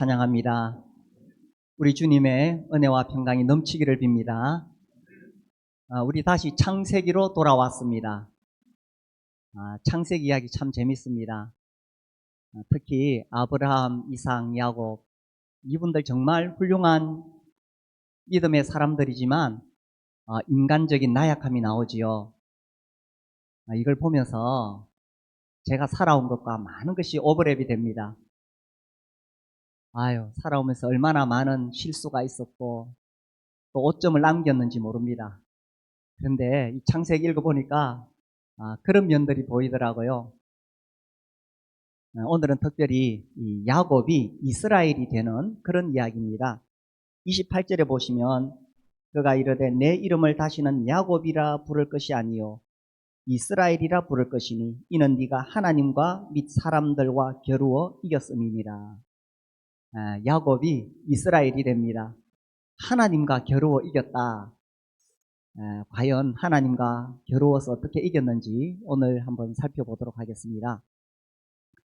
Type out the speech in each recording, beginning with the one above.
찬양합니다. 우리 주님의 은혜와 평강이 넘치기를 빕니다. 우리 다시 창세기로 돌아왔습니다. 창세기 이야기 참 재밌습니다. 특히 아브라함, 이삭, 야곱 이분들 정말 훌륭한 믿음의 사람들이지만 인간적인 나약함이 나오지요. 이걸 보면서 제가 살아온 것과 많은 것이 오버랩이 됩니다. 살아오면서 얼마나 많은 실수가 있었고 또 오점을 남겼는지 모릅니다. 그런데 이 창세기 읽어보니까 그런 면들이 보이더라고요. 오늘은 특별히 이 야곱이 이스라엘이 되는 그런 이야기입니다. 28절에 보시면 그가 이르되 내 이름을 다시는 야곱이라 부를 것이 아니요 이스라엘이라 부를 것이니 이는 네가 하나님과 및 사람들과 겨루어 이겼음이니라. 야곱이 이스라엘이 됩니다. 하나님과 겨루어 이겼다. 과연 하나님과 겨루어서 어떻게 이겼는지 오늘 한번 살펴보도록 하겠습니다.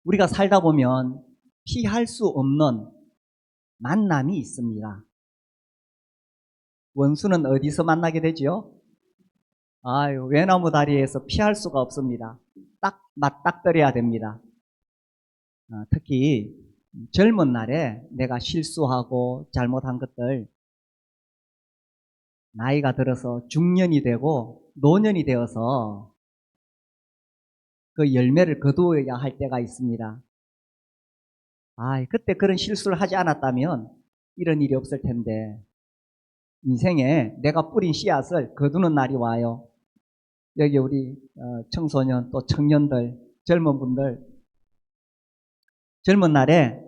우리가 살다 보면 피할 수 없는 만남이 있습니다. 원수는 어디서 만나게 되죠? 외나무 다리에서 피할 수가 없습니다. 딱 맞닥뜨려야 됩니다. 특히 젊은 날에 내가 실수하고 잘못한 것들 나이가 들어서 중년이 되고 노년이 되어서 그 열매를 거두어야 할 때가 있습니다. 그때 그런 실수를 하지 않았다면 이런 일이 없을 텐데 인생에 내가 뿌린 씨앗을 거두는 날이 와요. 여기 우리 청소년 또 청년들 젊은 분들 젊은 날에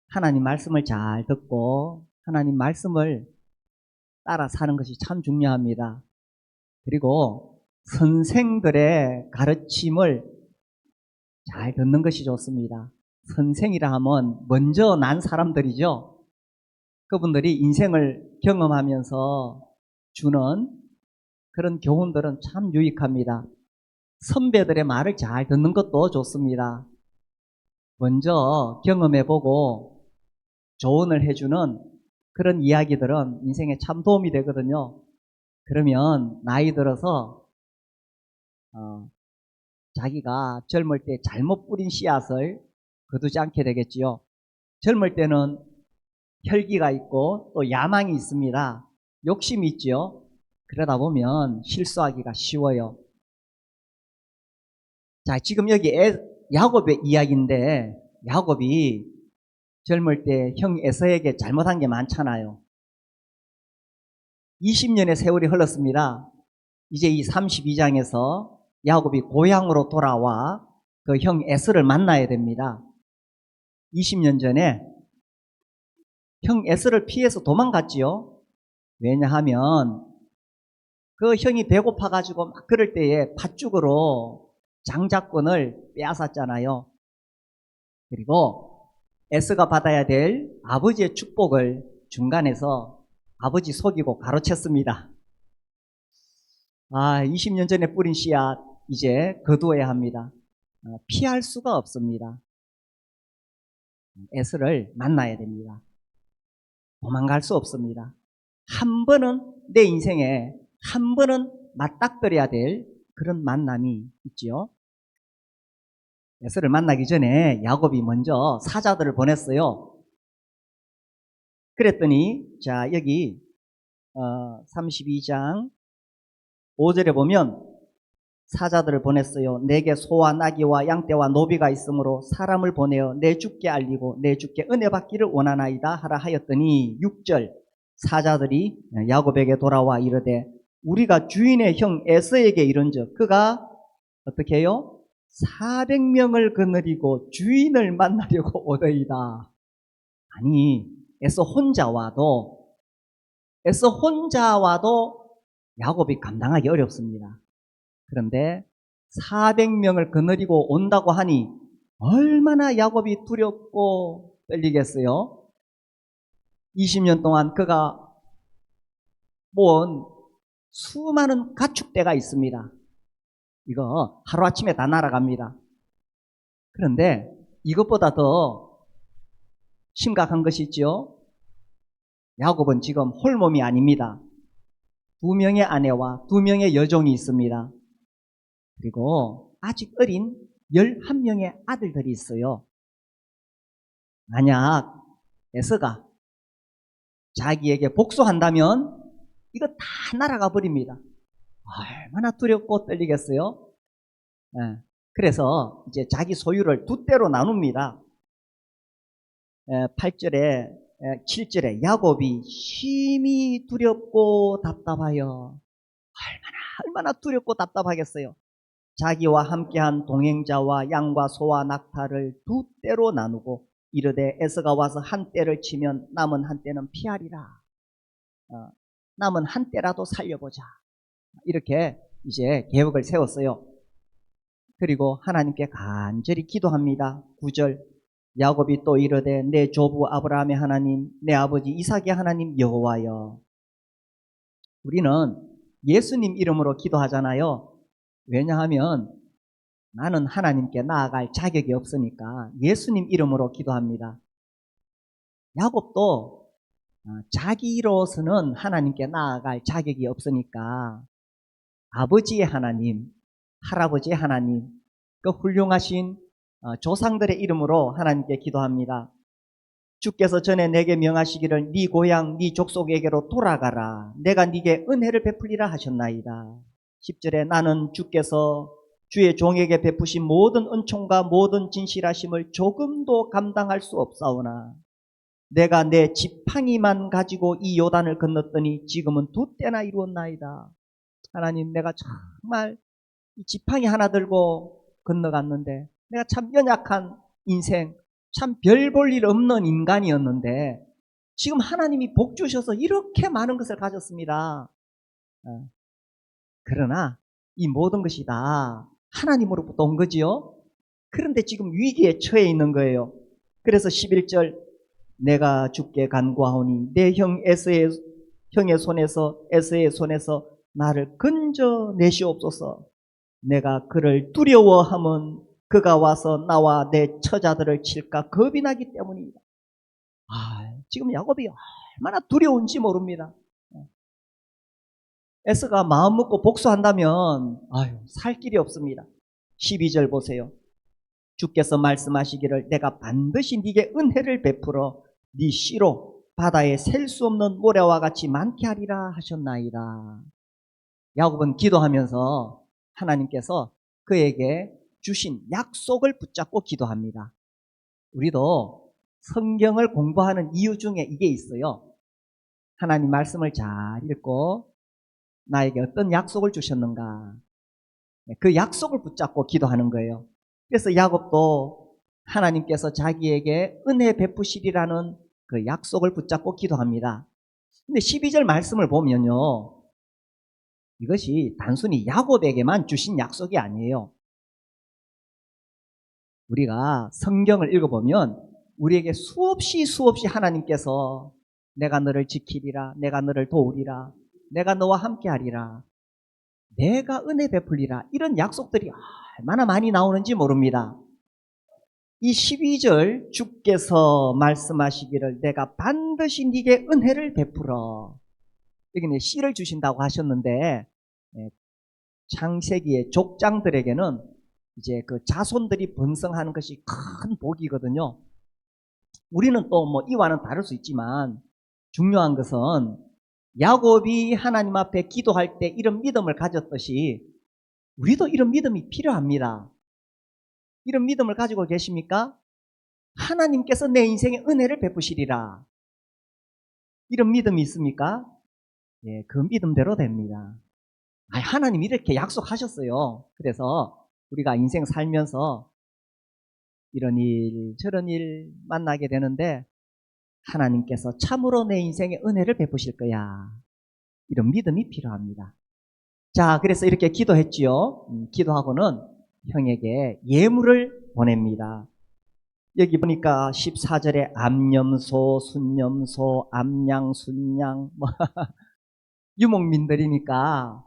하나님 말씀을 잘 듣고 하나님 말씀을 따라 사는 것이 참 중요합니다. 그리고 선생들의 가르침을 잘 듣는 것이 좋습니다. 선생이라 하면 먼저 난 사람들이죠. 그분들이 인생을 경험하면서 주는 그런 교훈들은 참 유익합니다. 선배들의 말을 잘 듣는 것도 좋습니다. 먼저 경험해보고 조언을 해주는 그런 이야기들은 인생에 참 도움이 되거든요. 그러면 나이 들어서 자기가 젊을 때 잘못 뿌린 씨앗을 거두지 않게 되겠지요. 젊을 때는 혈기가 있고 또 야망이 있습니다. 욕심이 있죠. 그러다 보면 실수하기가 쉬워요. 자, 지금 여기 야곱의 이야기인데 야곱이 젊을 때 형 에서에게 잘못한 게 많잖아요. 20년의 세월이 흘렀습니다. 이제 이 32장에서 야곱이 고향으로 돌아와 그 형 에서를 만나야 됩니다. 20년 전에 형 에서를 피해서 도망갔지요. 왜냐하면 그 형이 배고파가지고 막 그럴 때에 팥죽으로 장자권을 빼앗았잖아요. 그리고 에서가 받아야 될 아버지의 축복을 중간에서 아버지 속이고 가로챘습니다. 20년 전에 뿌린 씨앗 이제 거두어야 합니다. 피할 수가 없습니다. 에서를 만나야 됩니다. 도망갈 수 없습니다. 한 번은 내 인생에 한 번은 맞닥뜨려야 될 그런 만남이 있지요. 에서를 만나기 전에 야곱이 먼저 사자들을 보냈어요. 그랬더니 자 여기 32장 5절에 보면 사자들을 보냈어요. 내게 소와 나귀와 양떼와 노비가 있으므로 사람을 보내어 내 주께 알리고 내 주께 은혜 받기를 원하나이다 하라 하였더니 6절 사자들이 야곱에게 돌아와 이르되 우리가 주인의 형 에서에게 이른즉 그가 어떻게 해요? 400명을 거느리고 주인을 만나려고 오더이다. 아니 에서 혼자 와도 야곱이 감당하기 어렵습니다. 그런데 400명을 거느리고 온다고 하니 얼마나 야곱이 두렵고 떨리겠어요? 20년 동안 그가 모은 수많은 가축대가 있습니다. 이거 하루아침에 다 날아갑니다. 그런데 이것보다 더 심각한 것이죠. 야곱은 지금 홀몸이 아닙니다. 2명의 아내와 2명의 여종이 있습니다. 그리고 아직 어린 11명의 아들들이 있어요. 만약 에서가 자기에게 복수한다면 이거 다 날아가 버립니다. 얼마나 두렵고 떨리겠어요? 예. 그래서 이제 자기 소유를 2대로 나눕니다. 8절에 7절에 야곱이 심히 두렵고 답답하여, 얼마나 두렵고 답답하겠어요. 자기와 함께한 동행자와 양과 소와 낙타를 2대로 나누고 이르되 에서가 와서 한 떼를 치면 남은 한 떼는 피하리라. 남은 한 떼라도 살려보자. 이렇게 이제 계획을 세웠어요. 그리고 하나님께 간절히 기도합니다. 9절 야곱이 또 이르되 내 조부 아브라함의 하나님, 내 아버지 이삭의 하나님 여호와여. 우리는 예수님 이름으로 기도하잖아요. 왜냐하면 나는 하나님께 나아갈 자격이 없으니까 예수님 이름으로 기도합니다. 야곱도 자기로서는 하나님께 나아갈 자격이 없으니까 아버지의 하나님, 할아버지의 하나님, 그 훌륭하신 조상들의 이름으로 하나님께 기도합니다. 주께서 전에 내게 명하시기를 네 고향 네 족속에게로 돌아가라. 내가 네게 은혜를 베풀리라 하셨나이다. 10절에 나는 주께서 주의 종에게 베푸신 모든 은총과 모든 진실하심을 조금도 감당할 수 없사오나 내가 내 지팡이만 가지고 이 요단을 건넜더니 지금은 2때나 이루었나이다. 하나님, 내가 정말 이 지팡이 하나 들고 건너갔는데 내가 참 연약한 인생, 참 별 볼 일 없는 인간이었는데 지금 하나님이 복 주셔서 이렇게 많은 것을 가졌습니다. 그러나 이 모든 것이 다 하나님으로부터 온 거지요. 그런데 지금 위기에 처해 있는 거예요. 그래서 11절 내가 주께 간구하오니 내 형 에서의 손에서 나를 건져내시옵소서. 내가 그를 두려워하면 그가 와서 나와 내 처자들을 칠까 겁이 나기 때문입니다. 지금 야곱이 얼마나 두려운지 모릅니다. 에서가 마음 먹고 복수한다면 살 길이 없습니다. 12절 보세요. 주께서 말씀하시기를 내가 반드시 네게 은혜를 베풀어 네 씨로 바다에 셀 수 없는 모래와 같이 많게 하리라 하셨나이다. 야곱은 기도하면서 하나님께서 그에게 주신 약속을 붙잡고 기도합니다. 우리도 성경을 공부하는 이유 중에 이게 있어요. 하나님 말씀을 잘 읽고 나에게 어떤 약속을 주셨는가, 그 약속을 붙잡고 기도하는 거예요. 그래서 야곱도 하나님께서 자기에게 은혜 베푸시리라는 그 약속을 붙잡고 기도합니다. 근데 12절 말씀을 보면요, 이것이 단순히 야곱에게만 주신 약속이 아니에요. 우리가 성경을 읽어보면 우리에게 수없이 하나님께서 내가 너를 지키리라, 내가 너를 도우리라, 내가 너와 함께하리라, 내가 은혜 베풀리라, 이런 약속들이 얼마나 많이 나오는지 모릅니다. 이 12절 주께서 말씀하시기를 내가 반드시 네게 은혜를 베풀어, 여기는 씨를 주신다고 하셨는데 창세기의 족장들에게는 이제 그 자손들이 번성하는 것이 큰 복이거든요. 우리는 또 뭐 이와는 다를 수 있지만 중요한 것은 야곱이 하나님 앞에 기도할 때 이런 믿음을 가졌듯이 우리도 이런 믿음이 필요합니다. 이런 믿음을 가지고 계십니까? 하나님께서 내 인생에 은혜를 베푸시리라, 이런 믿음이 있습니까? 예, 그 믿음대로 됩니다. 하나님이 이렇게 약속하셨어요. 그래서 우리가 인생 살면서 이런 일 저런 일 만나게 되는데 하나님께서 참으로 내 인생에 은혜를 베푸실 거야, 이런 믿음이 필요합니다. 자, 그래서 이렇게 기도했지요. 기도하고는 형에게 예물을 보냅니다. 여기 보니까 14절에 암염소, 순염소, 암양, 순양, 유목민들이니까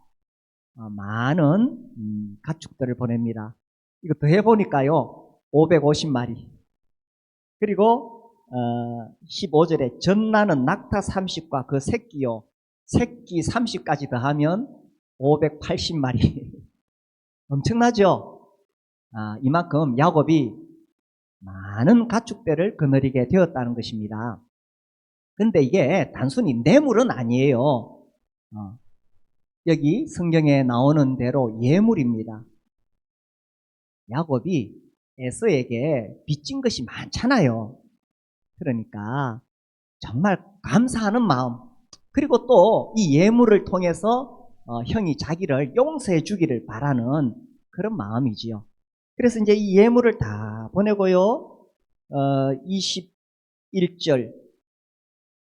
많은 가축들을 보냅니다. 이거 더해보니까요 550마리, 그리고 15절에 전나는 낙타 30과 그 새끼요. 새끼 30까지 더하면 580마리. 엄청나죠? 이만큼 야곱이 많은 가축대를 거느리게 되었다는 것입니다. 근데 이게 단순히 뇌물은 아니에요. 여기 성경에 나오는 대로 예물입니다. 야곱이 에서에게 빚진 것이 많잖아요. 그러니까 정말 감사하는 마음, 그리고 또 이 예물을 통해서 형이 자기를 용서해 주기를 바라는 그런 마음이지요. 그래서 이제 이 예물을 다 보내고요. 21절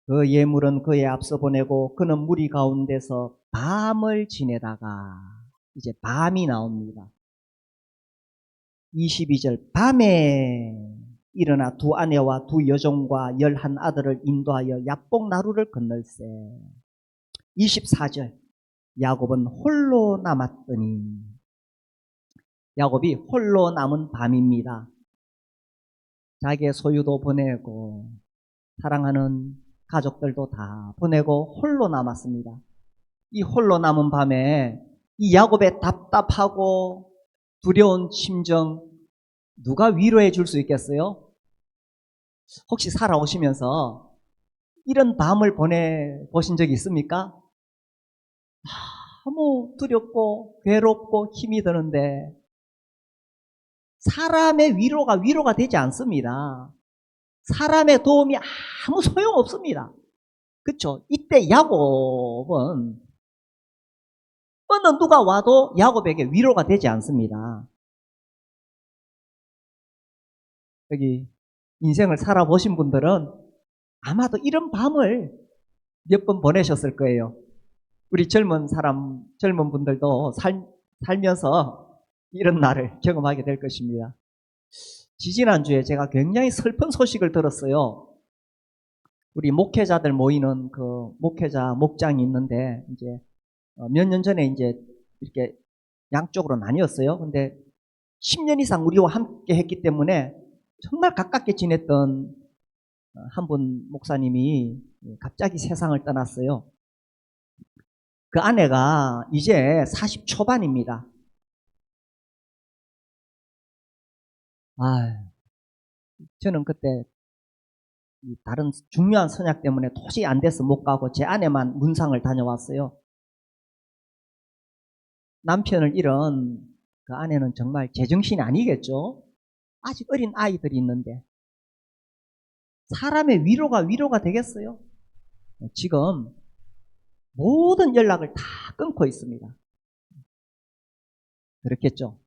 그 예물은 그에 앞서 보내고 그는 무리 가운데서 밤을 지내다가 이제 밤이 나옵니다. 22절 밤에 일어나 두 아내와 두 여종과 11 아들을 인도하여 야복 나루를 건널세. 24절 야곱은 홀로 남았더니, 야곱이 홀로 남은 밤입니다. 자기의 소유도 보내고 사랑하는 가족들도 다 보내고 홀로 남았습니다. 이 홀로 남은 밤에 이 야곱의 답답하고 두려운 심정 누가 위로해 줄 수 있겠어요? 혹시 살아오시면서 이런 밤을 보내보신 적이 있습니까? 너무 두렵고 괴롭고 힘이 드는데 사람의 위로가 되지 않습니다. 사람의 도움이 아무 소용없습니다. 그렇죠? 이때 야곱은 어느 누가 와도 야곱에게 위로가 되지 않습니다. 여기 인생을 살아보신 분들은 아마도 이런 밤을 몇 번 보내셨을 거예요. 우리 젊은 분들도 살면서 이런 날을 경험하게 될 것입니다. 지지난주에 제가 굉장히 슬픈 소식을 들었어요. 우리 목회자들 모이는 그 목회자 목장이 있는데, 이제 몇 년 전에 이제 이렇게 양쪽으로 나뉘었어요. 근데 10년 이상 우리와 함께 했기 때문에 정말 가깝게 지냈던 한 분 목사님이 갑자기 세상을 떠났어요. 그 아내가 이제 40 초반입니다. 저는 그때 다른 중요한 선약 때문에 도저히 안 돼서 못 가고 제 아내만 문상을 다녀왔어요. 남편을 잃은 그 아내는 정말 제정신이 아니겠죠? 아직 어린 아이들이 있는데 사람의 위로가 되겠어요? 지금 모든 연락을 다 끊고 있습니다. 그렇겠죠?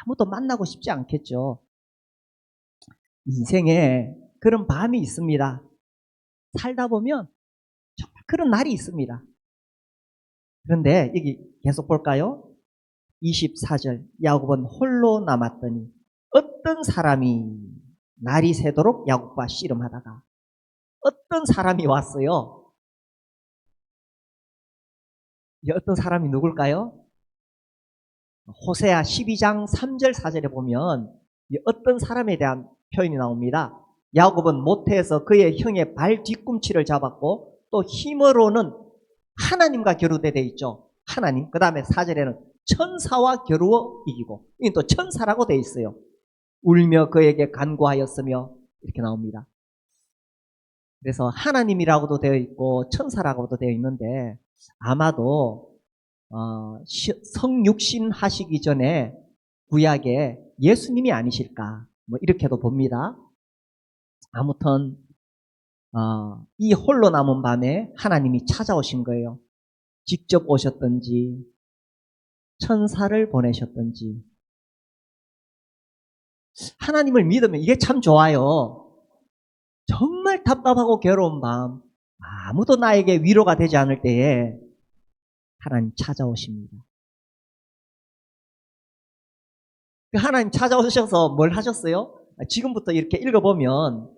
아무도 만나고 싶지 않겠죠? 인생에 그런 밤이 있습니다. 살다 보면 정말 그런 날이 있습니다. 그런데 여기 계속 볼까요? 24절 야곱은 홀로 남았더니 어떤 사람이 날이 새도록 야곱과 씨름하다가, 어떤 사람이 왔어요. 어떤 사람이 누굴까요? 호세아 12장 3절 4절에 보면 어떤 사람에 대한 표현이 나옵니다. 야곱은 모태에서 그의 형의 발 뒤꿈치를 잡았고 또 힘으로는 하나님과 겨루게 돼 있죠. 하나님. 그 다음에 4절에는 천사와 겨루어 이기고, 이게 또 천사라고 돼 있어요. 울며 그에게 간구하였으며 이렇게 나옵니다. 그래서 하나님이라고도 되어 있고 천사라고도 되어 있는데 아마도 성육신 하시기 전에 구약에 예수님이 아니실까, 뭐 이렇게도 봅니다. 아무튼 이 홀로 남은 밤에 하나님이 찾아오신 거예요. 직접 오셨든지 천사를 보내셨든지. 하나님을 믿으면 이게 참 좋아요. 정말 답답하고 괴로운 밤, 아무도 나에게 위로가 되지 않을 때에 하나님 찾아오십니다. 하나님 찾아오셔서 뭘 하셨어요? 지금부터 이렇게 읽어보면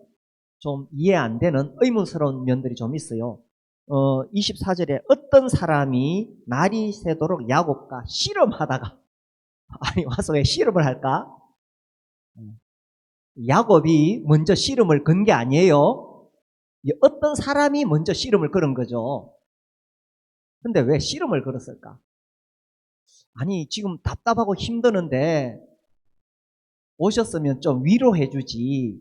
좀 이해 안 되는 의문스러운 면들이 좀 있어요. 24절에 어떤 사람이 날이 새도록 야곱과 씨름하다가, 아니 와서 왜 씨름을 할까? 야곱이 먼저 씨름을 건 게 아니에요. 어떤 사람이 먼저 씨름을 걸은 거죠. 근데 왜 씨름을 걸었을까? 아니, 지금 답답하고 힘드는데 오셨으면 좀 위로해 주지.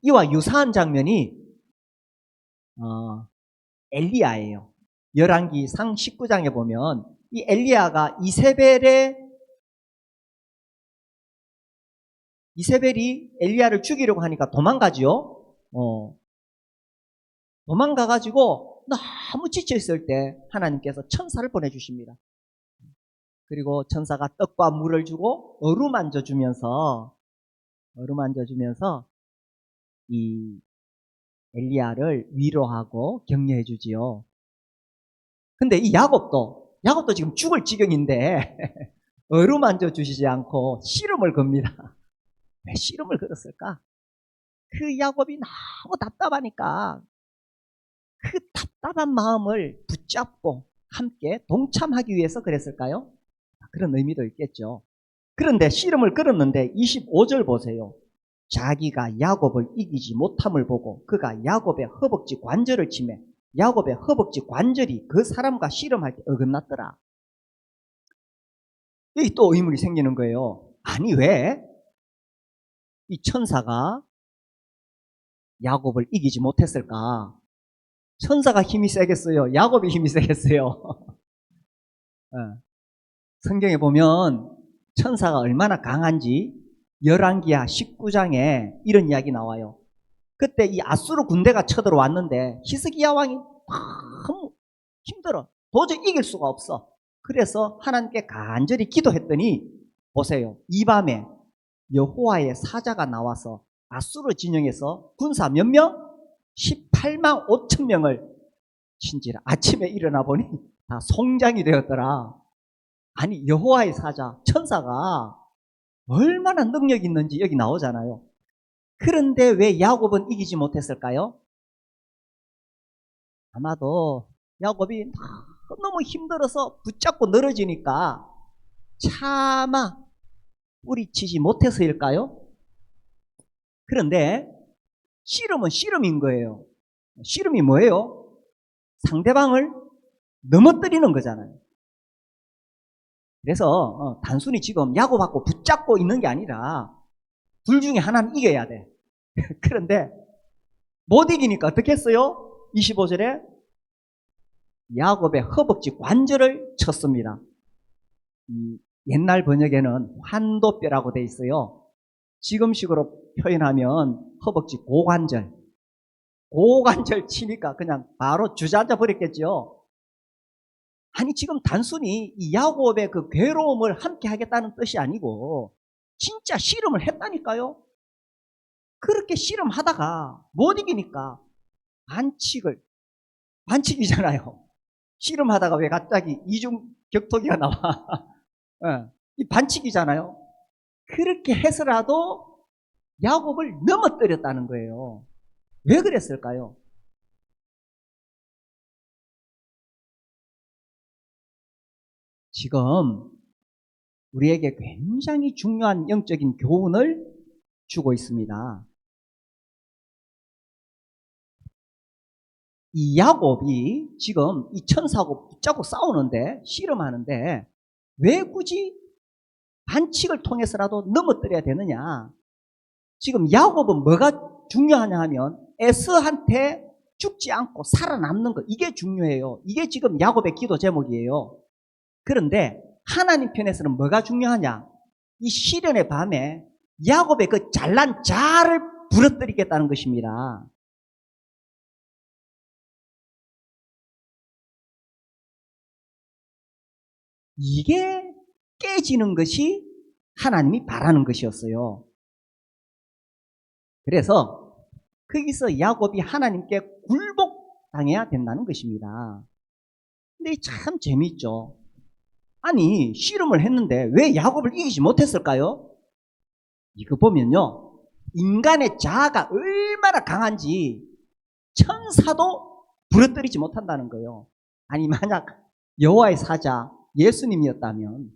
이와 유사한 장면이 엘리야예요. 열왕기상 19장에 보면 이 엘리야가 이세벨이 엘리야를 죽이려고 하니까 도망가지요. 도망가가지고 너무 지쳐있을 때 하나님께서 천사를 보내주십니다. 그리고 천사가 떡과 물을 주고 어루만져 주면서 이 엘리야를 위로하고 격려해 주지요. 근데 이 야곱도 지금 죽을 지경인데 어루만져 주시지 않고 씨름을 겁니다. 왜 씨름을 걸었을까? 그 야곱이 너무 답답하니까 그 답답한 마음을 붙잡고 함께 동참하기 위해서 그랬을까요? 그런 의미도 있겠죠. 그런데 씨름을 걸었는데 25절 보세요. 자기가 야곱을 이기지 못함을 보고 그가 야곱의 허벅지 관절을 치매 야곱의 허벅지 관절이 그 사람과 씨름할 때 어긋났더라. 여기 또 의문이 생기는 거예요. 아니, 왜 이 천사가 야곱을 이기지 못했을까? 천사가 힘이 세겠어요? 야곱이 힘이 세겠어요? 성경에 보면 천사가 얼마나 강한지 열왕기하 19장에 이런 이야기 나와요. 그때 이 아수르 군대가 쳐들어왔는데 히스기야 왕이 너무 힘들어. 도저히 이길 수가 없어. 그래서 하나님께 간절히 기도했더니 보세요. 이 밤에 여호와의 사자가 나와서 아수르 진영에서 군사 몇 명? 18만 5천 명을 친지라. 아침에 일어나 보니 다 송장이 되었더라. 아니, 여호와의 사자, 천사가 얼마나 능력이 있는지 여기 나오잖아요. 그런데 왜 야곱은 이기지 못했을까요? 아마도 야곱이 너무 힘들어서 붙잡고 늘어지니까 차마 뿌리치지 못해서일까요? 그런데 씨름은 씨름인 거예요. 씨름이 뭐예요? 상대방을 넘어뜨리는 거잖아요. 그래서 단순히 지금 야곱하고 붙잡고 있는 게 아니라 둘 중에 하나는 이겨야 돼. 그런데 못 이기니까 어떻게 했어요? 25절에 야곱의 허벅지 관절을 쳤습니다. 옛날 번역에는 환도뼈라고 돼 있어요. 지금식으로 표현하면 허벅지 고관절 치니까 그냥 바로 주저앉아 버렸겠죠. 아니, 지금 단순히 이 야곱의 그 괴로움을 함께 하겠다는 뜻이 아니고 진짜 씨름을 했다니까요. 그렇게 씨름하다가 못 이기니까 반칙이잖아요. 씨름하다가 왜 갑자기 이중격투기가 나와? 이 반칙이잖아요. 그렇게 해서라도 야곱을 넘어뜨렸다는 거예요. 왜 그랬을까요? 지금 우리에게 굉장히 중요한 영적인 교훈을 주고 있습니다. 이 야곱이 지금 이 천사하고 붙잡고 싸우는데, 씨름하는데 왜 굳이 반칙을 통해서라도 넘어뜨려야 되느냐? 지금 야곱은 뭐가 중요하냐 하면 에서한테 죽지 않고 살아남는 것, 이게 중요해요. 이게 지금 야곱의 기도 제목이에요. 그런데 하나님 편에서는 뭐가 중요하냐? 이 시련의 밤에 야곱의 그 잘난 자아를 부러뜨리겠다는 것입니다. 이게 깨지는 것이 하나님이 바라는 것이었어요. 그래서 거기서 야곱이 하나님께 굴복당해야 된다는 것입니다. 근데 참 재미있죠. 아니, 씨름을 했는데 왜 야곱을 이기지 못했을까요? 이거 보면요, 인간의 자아가 얼마나 강한지 천사도 부러뜨리지 못한다는 거예요. 아니, 만약 여호와의 사자 예수님이었다면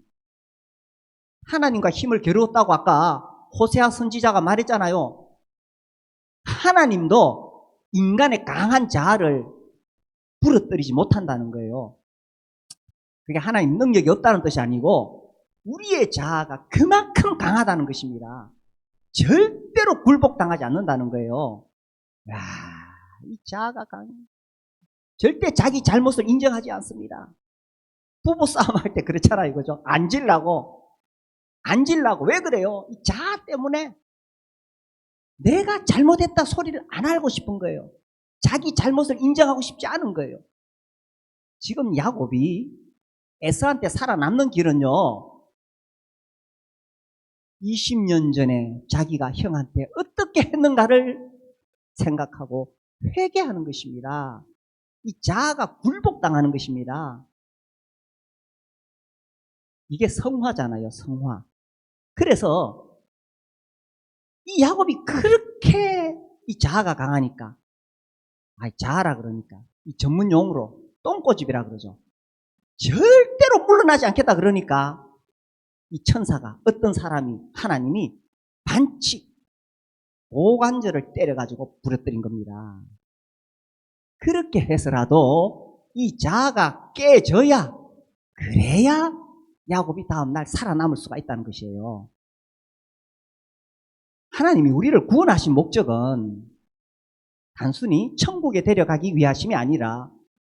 하나님과 힘을 겨루었다고 아까 호세아 선지자가 말했잖아요. 하나님도 인간의 강한 자아를 부러뜨리지 못한다는 거예요. 그게 하나님 능력이 없다는 뜻이 아니고 우리의 자아가 그만큼 강하다는 것입니다. 절대로 굴복당하지 않는다는 거예요. 야, 이 자아가 강해. 절대 자기 잘못을 인정하지 않습니다. 부부싸움 할 때 그렇잖아요. 그죠? 안 질라고. 왜 그래요? 이 자아 때문에 내가 잘못했다 소리를 안 하고 싶은 거예요. 자기 잘못을 인정하고 싶지 않은 거예요. 지금 야곱이 에서한테 살아남는 길은요, 20년 전에 자기가 형한테 어떻게 했는가를 생각하고 회개하는 것입니다. 이 자아가 굴복당하는 것입니다. 이게 성화잖아요, 성화. 그래서 이 야곱이 그렇게 이 자아가 강하니까, 자아라 그러니까 이 전문 용어로 똥꼬집이라 그러죠. 절대로 물러나지 않겠다 그러니까 이 천사가, 어떤 사람이, 하나님이 반칙 고관절을 때려가지고 부러뜨린 겁니다. 그렇게 해서라도 이 자아가 깨져야, 그래야 야곱이 다음날 살아남을 수가 있다는 것이에요. 하나님이 우리를 구원하신 목적은 단순히 천국에 데려가기 위하심이 아니라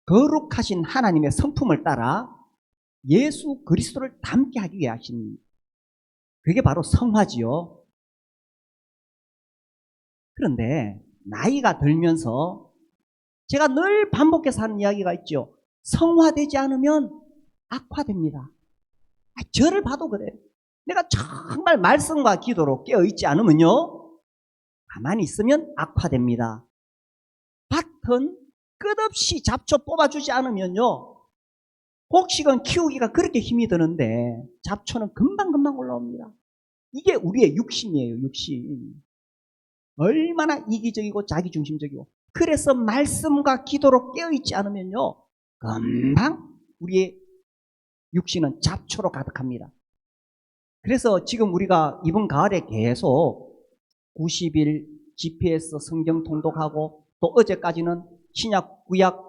거룩하신 하나님의 성품을 따라 예수 그리스도를 닮게 하기 위하십니다. 그게 바로 성화지요. 그런데 나이가 들면서 제가 늘 반복해서 하는 이야기가 있죠. 성화되지 않으면 악화됩니다. 저를 봐도 그래요. 내가 정말 말씀과 기도로 깨어있지 않으면요, 가만히 있으면 악화됩니다. 밭은 끝없이 잡초 뽑아주지 않으면요, 곡식은 키우기가 그렇게 힘이 드는데 잡초는 금방금방 올라옵니다. 이게 우리의 육신이에요, 육신. 얼마나 이기적이고 자기중심적이고. 그래서 말씀과 기도로 깨어있지 않으면요, 금방 우리의 육신은 잡초로 가득합니다. 그래서 지금 우리가 이번 가을에 계속 90일 GPS 성경 통독하고, 또 어제까지는 신약 구약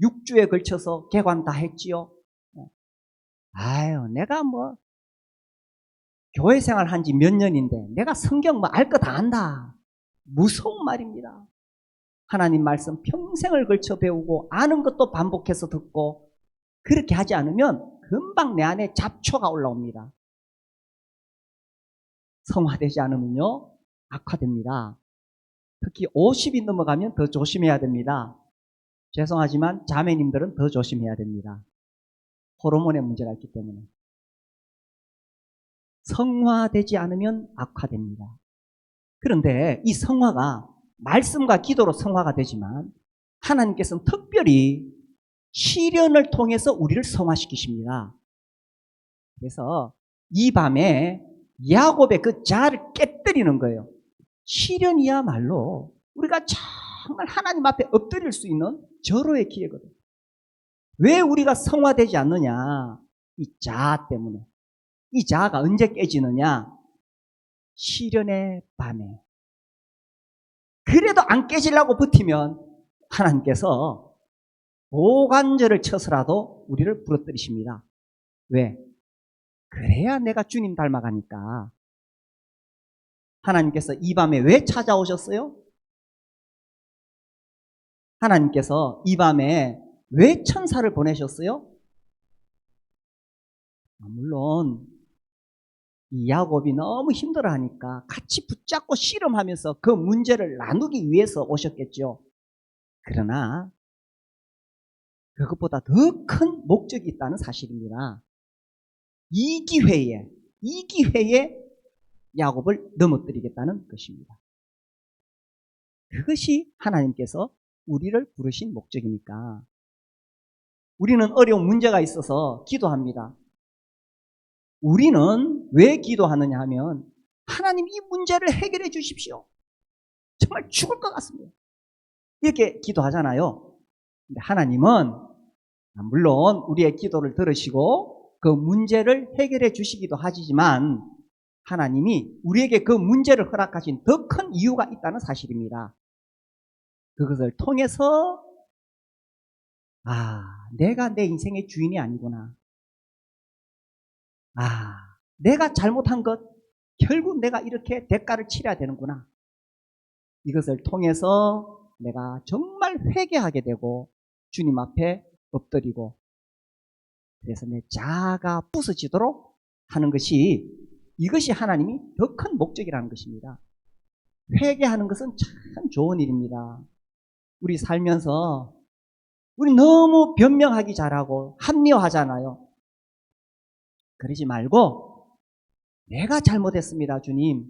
6주에 걸쳐서 개관 다 했지요. 내가 교회 생활 한 지 몇 년인데 내가 성경 알 거 다 안다. 무서운 말입니다. 하나님 말씀 평생을 걸쳐 배우고 아는 것도 반복해서 듣고, 그렇게 하지 않으면 금방 내 안에 잡초가 올라옵니다. 성화되지 않으면요, 악화됩니다. 특히 50이 넘어가면 더 조심해야 됩니다. 죄송하지만 자매님들은 더 조심해야 됩니다. 호르몬의 문제가 있기 때문에. 성화되지 않으면 악화됩니다. 그런데 이 성화가 말씀과 기도로 성화가 되지만 하나님께서는 특별히 시련을 통해서 우리를 성화시키십니다. 그래서 이 밤에 야곱의 그 자아를 깨뜨리는 거예요. 시련이야말로 우리가 정말 하나님 앞에 엎드릴 수 있는 절호의 기회거든요. 왜 우리가 성화되지 않느냐? 이 자아 때문에. 이 자아가 언제 깨지느냐? 시련의 밤에. 그래도 안 깨지려고 버티면 하나님께서 고관절을 쳐서라도 우리를 부러뜨리십니다. 왜? 그래야 내가 주님 닮아가니까. 하나님께서 이 밤에 왜 찾아오셨어요? 하나님께서 이 밤에 왜 천사를 보내셨어요? 물론 이 야곱이 너무 힘들어하니까 같이 붙잡고 씨름하면서 그 문제를 나누기 위해서 오셨겠죠. 그러나 그것보다 더 큰 목적이 있다는 사실입니다. 이 기회에 야곱을 넘어뜨리겠다는 것입니다. 그것이 하나님께서 우리를 부르신 목적이니까. 우리는 어려운 문제가 있어서 기도합니다. 우리는 왜 기도하느냐 하면, 하나님 이 문제를 해결해 주십시오. 정말 죽을 것 같습니다. 이렇게 기도하잖아요. 근데 하나님은 물론 우리의 기도를 들으시고 그 문제를 해결해 주시기도 하지만 하나님이 우리에게 그 문제를 허락하신 더 큰 이유가 있다는 사실입니다. 그것을 통해서 내가 내 인생의 주인이 아니구나. 내가 잘못한 것 결국 내가 이렇게 대가를 치러야 되는구나. 이것을 통해서 내가 정말 회개하게 되고 주님 앞에 엎드리고 그래서 내 자아가 부서지도록 하는 것이 이것이 하나님이 더 큰 목적이라는 것입니다. 회개하는 것은 참 좋은 일입니다. 우리 살면서 우리 너무 변명하기 잘하고 합리화하잖아요. 그러지 말고 내가 잘못했습니다, 주님.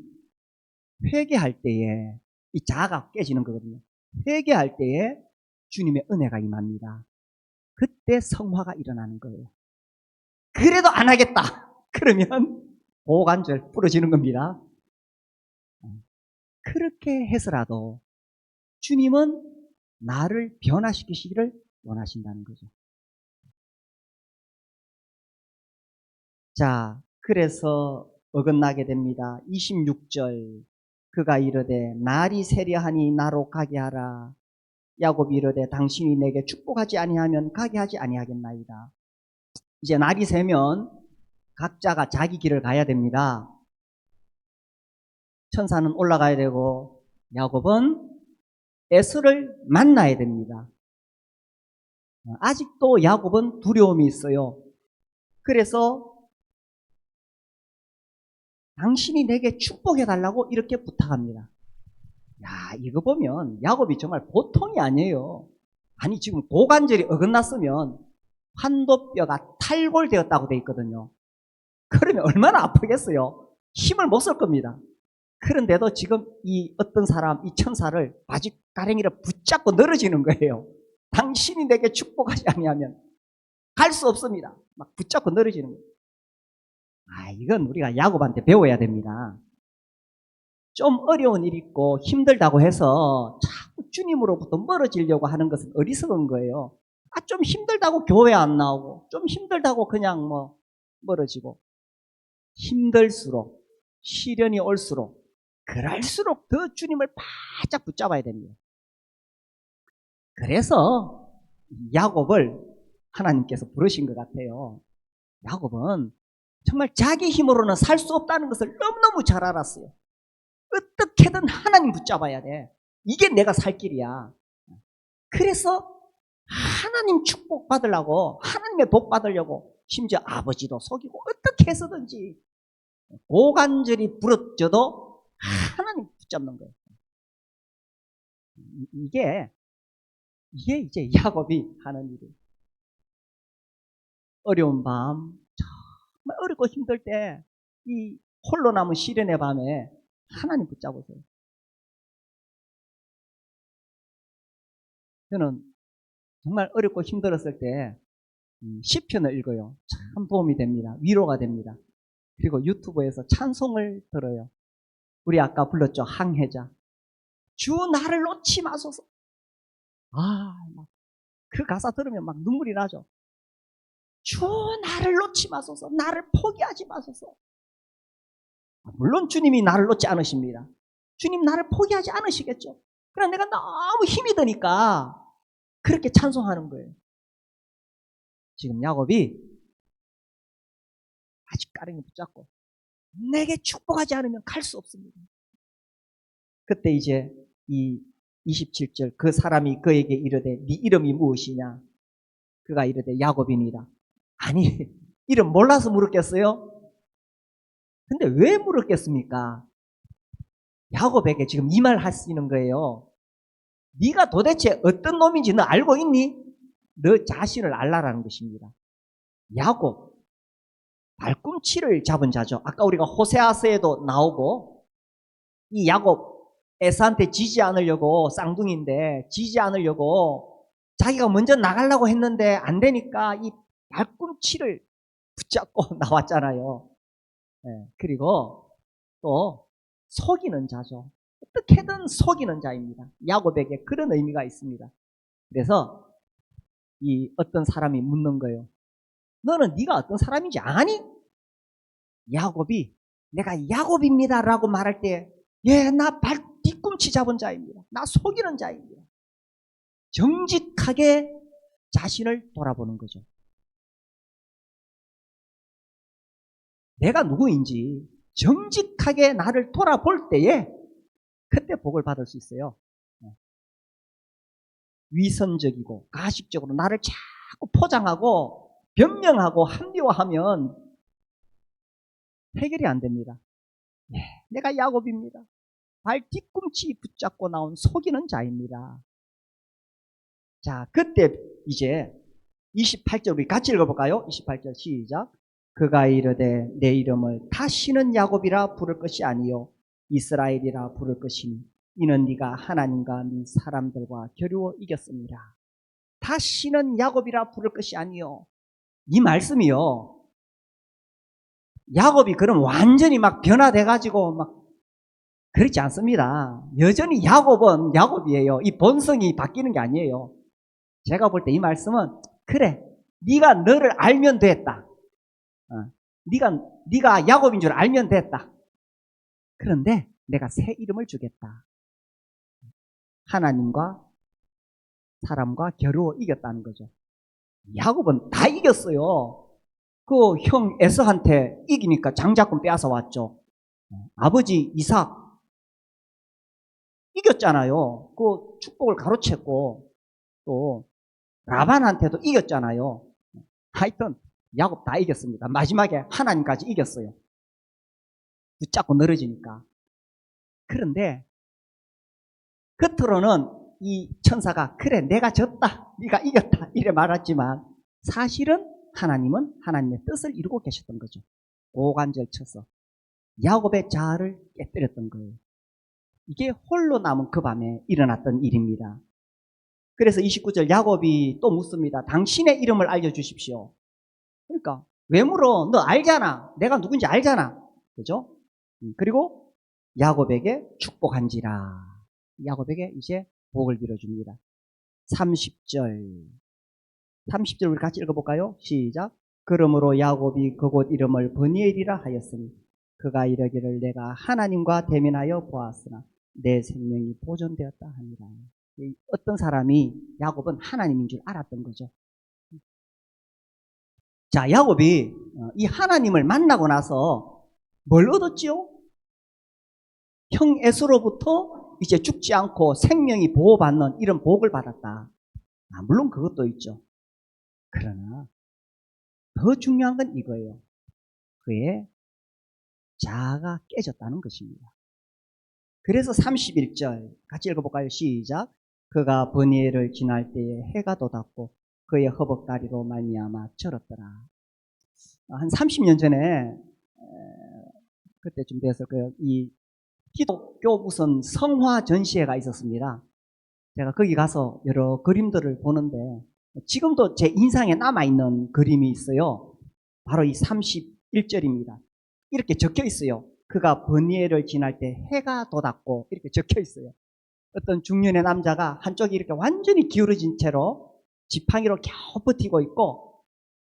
회개할 때에 이 자아가 깨지는 거거든요. 회개할 때에 주님의 은혜가 임합니다. 그때 성화가 일어나는 거예요. 그래도 안 하겠다. 그러면 고관절 부러지는 겁니다. 그렇게 해서라도 주님은 나를 변화시키시기를 원하신다는 거죠. 자, 그래서 어긋나게 됩니다. 26절 그가 이르되 날이 새려하니 나로 가게 하라. 야곱이 이르되 당신이 내게 축복하지 아니하면 가게 하지 아니하겠나이다. 이제 날이 새면 각자가 자기 길을 가야 됩니다. 천사는 올라가야 되고 야곱은 에서를 만나야 됩니다. 아직도 야곱은 두려움이 있어요. 그래서 당신이 내게 축복해달라고 이렇게 부탁합니다. 이거 보면 야곱이 정말 보통이 아니에요. 아니 지금 고관절이 어긋났으면 환도뼈가 탈골되었다고 돼 있거든요. 그러면 얼마나 아프겠어요. 힘을 못 쓸 겁니다. 그런데도 지금 이 어떤 사람, 이 천사를 바짓가랭이를 붙잡고 늘어지는 거예요. 당신이 내게 축복하지 아니하면 갈 수 없습니다. 막 붙잡고 늘어지는 거예요. 이건 우리가 야곱한테 배워야 됩니다. 좀 어려운 일이 있고 힘들다고 해서 자꾸 주님으로부터 멀어지려고 하는 것은 어리석은 거예요. 좀 힘들다고 교회 안 나오고 좀 힘들다고 그냥 멀어지고 힘들수록 시련이 올수록 그럴수록 더 주님을 바짝 붙잡아야 됩니다. 그래서 야곱을 하나님께서 부르신 것 같아요. 야곱은 정말 자기 힘으로는 살 수 없다는 것을 너무너무 잘 알았어요. 어떻게든 하나님 붙잡아야 돼. 이게 내가 살 길이야. 그래서 하나님 축복 받으려고 하나님의 복 받으려고 심지어 아버지도 속이고 어떻게 해서든지 고관절이 부러져도 하나님 붙잡는 거예요. 이게 이제 야곱이 하는 일이에요. 어려운 밤 정말 어렵고 힘들 때 이 홀로 남은 시련의 밤에 하나님 붙잡으세요. 저는 정말 어렵고 힘들었을 때 시편을 읽어요. 참 도움이 됩니다. 위로가 됩니다. 그리고 유튜브에서 찬송을 들어요. 우리 아까 불렀죠. 항해자. 주 나를 놓지 마소서. 그 가사 들으면 막 눈물이 나죠. 주 나를 놓지 마소서. 나를 포기하지 마소서. 물론 주님이 나를 놓지 않으십니다. 주님 나를 포기하지 않으시겠죠. 그러나 내가 너무 힘이 드니까 그렇게 찬송하는 거예요. 지금 야곱이 아직 가랭이 붙잡고 내게 축복하지 않으면 갈 수 없습니다. 그때 이제 이 27절 그 사람이 그에게 이르되 네 이름이 무엇이냐? 그가 이르되 야곱이니라. 아니 이름 몰라서 물었겠어요? 근데 왜 물었겠습니까? 야곱에게 지금 이 말 하시는 거예요. 네가 도대체 어떤 놈인지 너 알고 있니? 너 자신을 알라라는 것입니다. 야곱 발꿈치를 잡은 자죠. 아까 우리가 호세아서에도 나오고 이 야곱 에사한테 지지 않으려고 쌍둥이인데 지지 않으려고 자기가 먼저 나가려고 했는데 안 되니까 이 발꿈치를 붙잡고 나왔잖아요. 그리고 또 속이는 자죠. 어떻게든 속이는 자입니다. 야곱에게 그런 의미가 있습니다. 그래서 이 어떤 사람이 묻는 거예요. 너는 네가 어떤 사람인지 아니? 야곱이 내가 야곱입니다 라고 말할 때, 예, 나 발 뒤꿈치 잡은 자입니다. 나 속이는 자입니다. 정직하게 자신을 돌아보는 거죠. 내가 누구인지 정직하게 나를 돌아볼 때에 그때 복을 받을 수 있어요. 위선적이고 가식적으로 나를 자꾸 포장하고 변명하고 합리화하면 해결이 안 됩니다. 예, 내가 야곱입니다. 발 뒤꿈치 붙잡고 나온 속이는 자입니다. 자, 그때 이제 28절 우리 같이 읽어볼까요? 28절 시작. 그가 이르되 내 이름을 다시는 야곱이라 부를 것이 아니요 이스라엘이라 부를 것이니 이는 네가 하나님과 네 사람들과 겨루어 이겼습니다. 다시는 야곱이라 부를 것이 아니요. 이 말씀이요. 야곱이 그럼 완전히 막 변화돼가지고 막 그렇지 않습니다. 여전히 야곱은 야곱이에요. 이 본성이 바뀌는 게 아니에요. 제가 볼 때 이 말씀은 그래, 네가 너를 알면 됐다. 네가 야곱인 줄 알면 됐다. 그런데 내가 새 이름을 주겠다. 하나님과 사람과 겨루어 이겼다는 거죠. 야곱은 다 이겼어요. 그 형 에서한테 이기니까 장자권 빼앗아 왔죠. 아버지 이삭 이겼잖아요. 그 축복을 가로챘고 또 라반한테도 이겼잖아요. 하여튼 야곱 다 이겼습니다. 마지막에 하나님까지 이겼어요. 붙잡고 늘어지니까. 그런데 겉으로는 이 천사가 그래 내가 졌다 네가 이겼다 이래 말했지만 사실은 하나님은 하나님의 뜻을 이루고 계셨던 거죠. 오간절 쳐서 야곱의 자아를 깨뜨렸던 거예요. 이게 홀로 남은 그 밤에 일어났던 일입니다. 그래서 29절 야곱이 또 묻습니다. 당신의 이름을 알려주십시오. 그러니까 왜 물어? 너 알잖아. 내가 누군지 알잖아. 그죠? 그리고 야곱에게 축복한지라. 야곱에게 이제 복을 빌어줍니다. 30절 우리 같이 읽어볼까요? 시작. 그러므로 야곱이 그곳 이름을 브니엘이라 하였으니 그가 이르기를 내가 하나님과 대면하여 보았으나 내 생명이 보존되었다 하니라. 어떤 사람이 야곱은 하나님인 줄 알았던 거죠. 자, 야곱이 이 하나님을 만나고 나서 뭘 얻었지요? 형 에서로부터 이제 죽지 않고 생명이 보호받는 이런 복을 받았다. 물론 그것도 있죠. 그러나 더 중요한 건 이거예요. 그의 자아가 깨졌다는 것입니다. 그래서 31절 같이 읽어볼까요? 시작. 그가 브니엘을 지날 때에 해가 돋았고 그의 허벅다리로 말미암아 절었더라. 한 30년 전에 그때쯤 돼서 이 기독교 무슨 성화 전시회가 있었습니다. 제가 거기 가서 여러 그림들을 보는데 지금도 제 인상에 남아있는 그림이 있어요. 바로 이 31절입니다. 이렇게 적혀 있어요. 그가 브니엘을 지날 때 해가 돋았고 이렇게 적혀 있어요. 어떤 중년의 남자가 한쪽이 이렇게 완전히 기울어진 채로 지팡이로 겨우 버티고 있고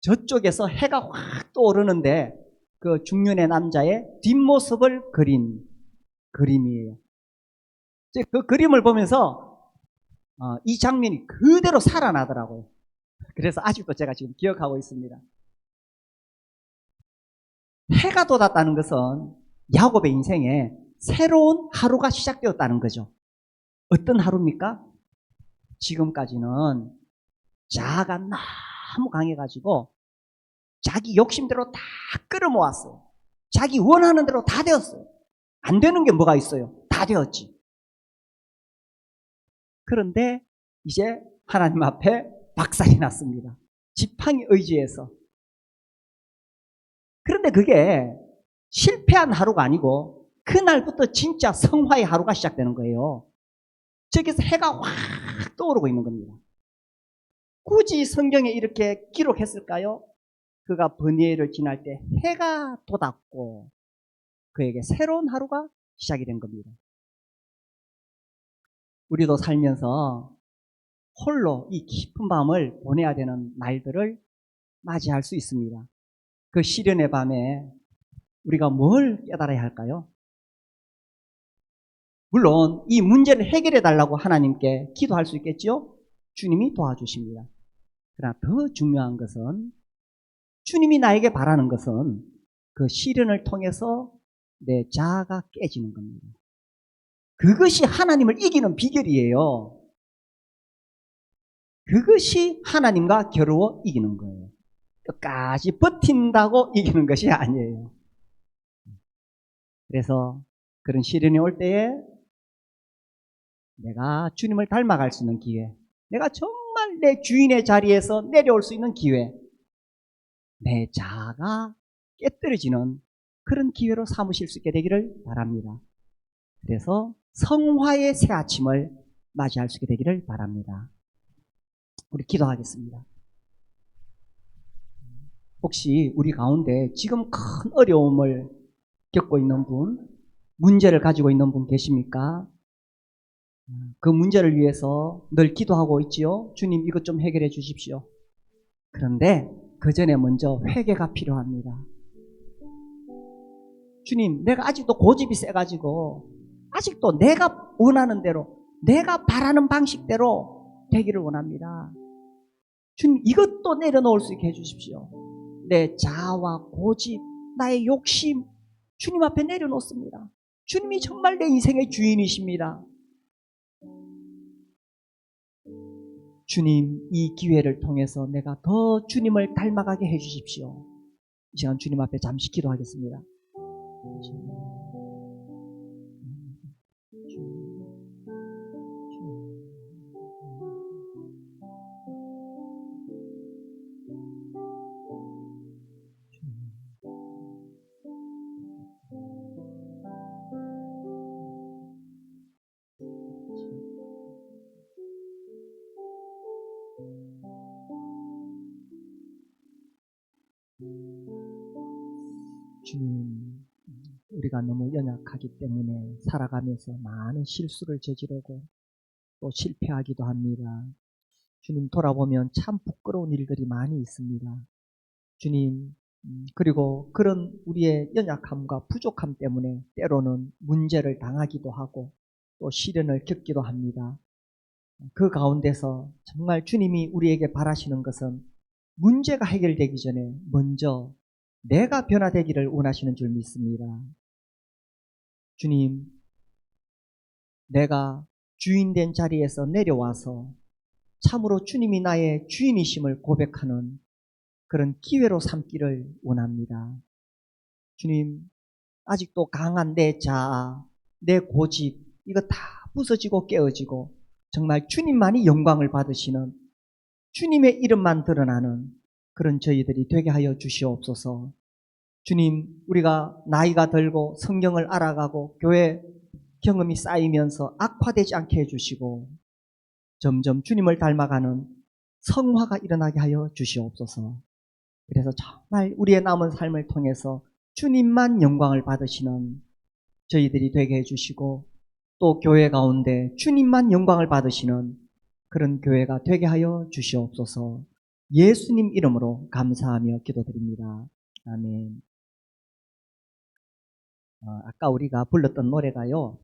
저쪽에서 해가 확 떠오르는데 그 중년의 남자의 뒷모습을 그린 그림이에요. 그 그림을 보면서 이 장면이 그대로 살아나더라고요. 그래서 아직도 제가 지금 기억하고 있습니다. 해가 돋았다는 것은 야곱의 인생에 새로운 하루가 시작되었다는 거죠. 어떤 하루입니까? 지금까지는 자아가 너무 강해가지고 자기 욕심대로 다 끌어모았어요. 자기 원하는 대로 다 되었어요. 안 되는 게 뭐가 있어요? 다 되었지. 그런데 이제 하나님 앞에 박살이 났습니다. 지팡이 의지에서. 그런데 그게 실패한 하루가 아니고 그날부터 진짜 성화의 하루가 시작되는 거예요. 저기서 해가 확 떠오르고 있는 겁니다. 굳이 성경에 이렇게 기록했을까요? 그가 브니엘을 지날 때 해가 돋았고 그에게 새로운 하루가 시작이 된 겁니다. 우리도 살면서 홀로 이 깊은 밤을 보내야 되는 날들을 맞이할 수 있습니다. 그 시련의 밤에 우리가 뭘 깨달아야 할까요? 물론 이 문제를 해결해 달라고 하나님께 기도할 수 있겠지요? 주님이 도와주십니다. 그러나 더 중요한 것은 주님이 나에게 바라는 것은 그 시련을 통해서 내 자아가 깨지는 겁니다. 그것이 하나님을 이기는 비결이에요. 그것이 하나님과 겨루어 이기는 거예요. 끝까지 버틴다고 이기는 것이 아니에요. 그래서 그런 시련이 올 때에 내가 주님을 닮아갈 수 있는 기회, 내가 정말 내 주인의 자리에서 내려올 수 있는 기회, 내 자아가 깨뜨려지는 그런 기회로 삼으실 수 있게 되기를 바랍니다. 그래서 성화의 새 아침을 맞이할 수 있게 되기를 바랍니다. 우리 기도하겠습니다. 혹시 우리 가운데 지금 큰 어려움을 겪고 있는 분, 문제를 가지고 있는 분 계십니까? 그 문제를 위해서 늘 기도하고 있지요. 주님 이것 좀 해결해 주십시오. 그런데 그 전에 먼저 회개가 필요합니다. 주님, 내가 아직도 고집이 세가지고 아직도 내가 원하는 대로, 내가 바라는 방식대로 되기를 원합니다. 주님, 이것도 내려놓을 수 있게 해주십시오. 내 자아와 고집, 나의 욕심, 주님 앞에 내려놓습니다. 주님이 정말 내 인생의 주인이십니다. 주님, 이 기회를 통해서 내가 더 주님을 닮아가게 해주십시오. 이 시간 주님 앞에 잠시 기도하겠습니다. 주님, 우리가 너무 연약하기 때문에 살아가면서 많은 실수를 저지르고 또 실패하기도 합니다. 주님, 돌아보면 참 부끄러운 일들이 많이 있습니다. 주님, 그리고 그런 우리의 연약함과 부족함 때문에 때로는 문제를 당하기도 하고 또 시련을 겪기도 합니다. 그 가운데서 정말 주님이 우리에게 바라시는 것은 문제가 해결되기 전에 먼저 내가 변화되기를 원하시는 줄 믿습니다. 주님, 내가 주인된 자리에서 내려와서 참으로 주님이 나의 주인이심을 고백하는 그런 기회로 삼기를 원합니다. 주님, 아직도 강한 내 자아, 내 고집, 이거 다 부서지고 깨어지고 정말 주님만이 영광을 받으시는, 주님의 이름만 드러나는 그런 저희들이 되게 하여 주시옵소서. 주님, 우리가 나이가 들고 성경을 알아가고 교회 경험이 쌓이면서 악화되지 않게 해주시고 점점 주님을 닮아가는 성화가 일어나게 하여 주시옵소서. 그래서 정말 우리의 남은 삶을 통해서 주님만 영광을 받으시는 저희들이 되게 해주시고 또 교회 가운데 주님만 영광을 받으시는 그런 교회가 되게 하여 주시옵소서. 예수님 이름으로 감사하며 기도드립니다. 아멘. 아까 우리가 불렀던 노래가요.